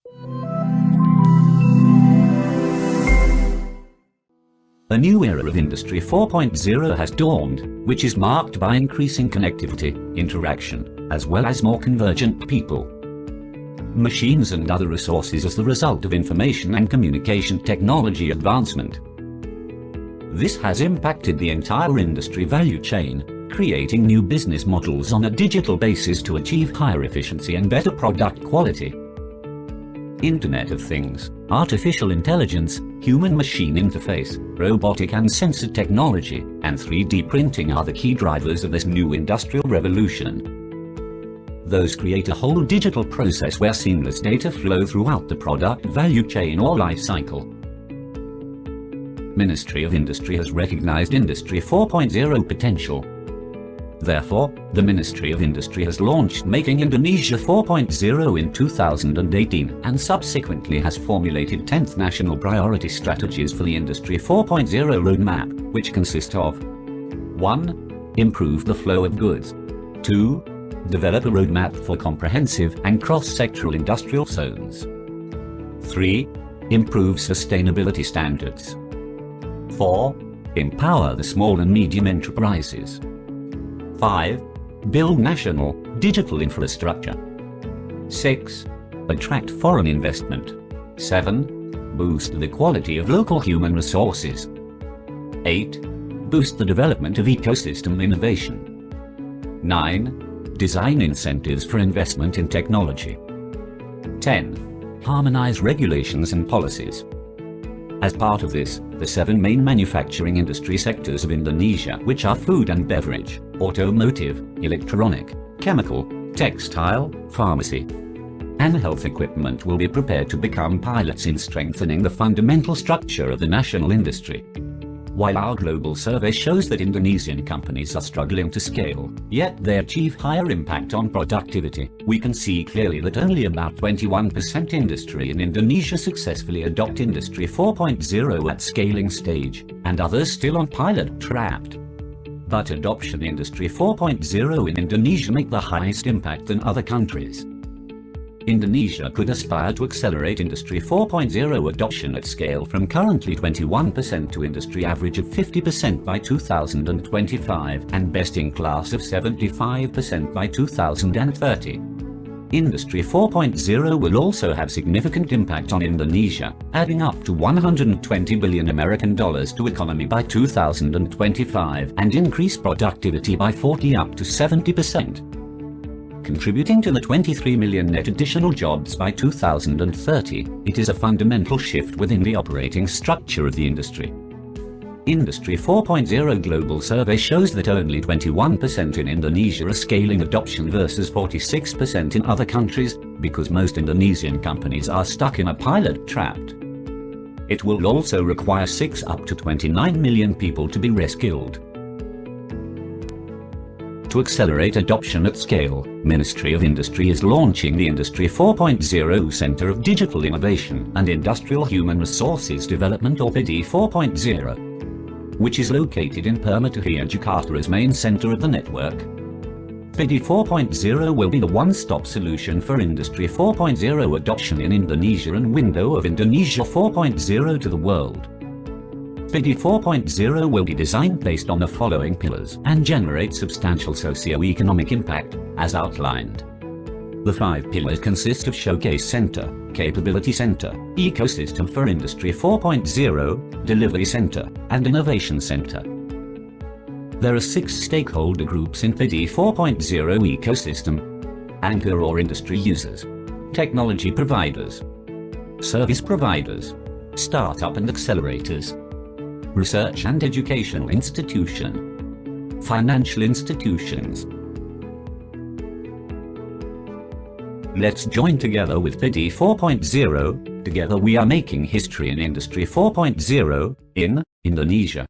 A new era of Industry 4.0 has dawned, which is marked by increasing connectivity, interaction, as well as more convergent people, machines and other resources as the result of information and communication technology advancement. This has impacted the entire industry value chain, creating new business models on a digital basis to achieve higher efficiency and better product quality. Internet of Things, artificial intelligence, human-machine interface, robotic and sensor technology, and 3D printing are the key drivers of this new industrial revolution. Those create a whole digital process where seamless data flow throughout the product value chain or life cycle. Ministry of Industry has recognized Industry 4.0 potential. Therefore, the Ministry of Industry has launched Making Indonesia 4.0 in 2018 and subsequently has formulated 10th national priority strategies for the Industry 4.0 roadmap, which consist of 1. Improve the flow of goods. 2. Develop a roadmap for comprehensive and cross-sectoral industrial zones. 3. Improve sustainability standards. 4. Empower the small and medium enterprises. 5. Build national digital infrastructure. 6. Attract foreign investment. 7. Boost the quality of local human resources. 8. Boost the development of ecosystem innovation. 9. Design incentives for investment in technology. 10. Harmonize regulations and policies. As part of this, the 7 main manufacturing industry sectors of Indonesia, which are food and beverage, automotive, electronic, chemical, textile, pharmacy, and health equipment, will be prepared to become pilots in strengthening the fundamental structure of the national industry. While our global survey shows that Indonesian companies are struggling to scale, yet they achieve higher impact on productivity, we can see clearly that only about 21% industry in Indonesia successfully adopt Industry 4.0 at scaling stage, and others still on pilot trapped. But adoption Industry 4.0 in Indonesia make the highest impact than other countries. Indonesia could aspire to accelerate Industry 4.0 adoption at scale from currently 21% to industry average of 50% by 2025 and best in class of 75% by 2030. Industry 4.0 will also have significant impact on Indonesia, adding up to $120 billion to economy by 2025 and increase productivity by 40 up to 70%. Contributing to the 23 million net additional jobs by 2030, it is a fundamental shift within the operating structure of the industry. Industry 4.0 global survey shows that only 21% in Indonesia are scaling adoption versus 46% in other countries, because most Indonesian companies are stuck in a pilot trapped. It will also require 6 up to 29 million people to be reskilled. To accelerate adoption at scale, Ministry of Industry is launching the Industry 4.0 Center of Digital Innovation and Industrial Human Resources Development, or PIDI 4.0, which is located in Permata, Jakarta as main center of the network. PIDI 4.0 will be the one-stop solution for Industry 4.0 adoption in Indonesia and window of Indonesia 4.0 to the world. PIDI 4.0 will be designed based on the following pillars and generate substantial socio-economic impact, as outlined. The 5 pillars consist of Showcase Center, Capability Center, Ecosystem for Industry 4.0, Delivery Center, and Innovation Center. There are 6 stakeholder groups in PIDI 4.0 ecosystem: anchor or industry users, technology providers, service providers, startup and accelerators, research and educational institution, financial institutions. Let's join together with PIDI 4.0. Together we are making history in Industry 4.0 in Indonesia.